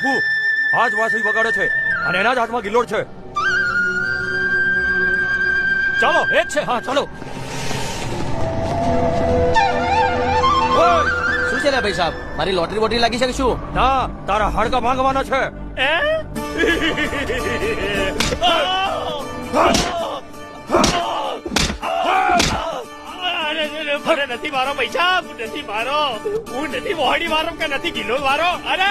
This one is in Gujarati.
બાપુ આ જ વાંસળી વગાડે છે અને એના જ હાથમાં ગિલ્લોડ છે. ચાલો એ જ છે. હા ચાલો. શું છે લે ભાઈ સાહેબ, મારી લોટરી બોટરી લાગી છે કે શું? ના, તારા હાડકા ભાંગવાના છે. મને નથી મારો પૈસા, નથી મારો. હું નથી મોહડી મારો કે નથી ગિલ્લોડ મારો. અરે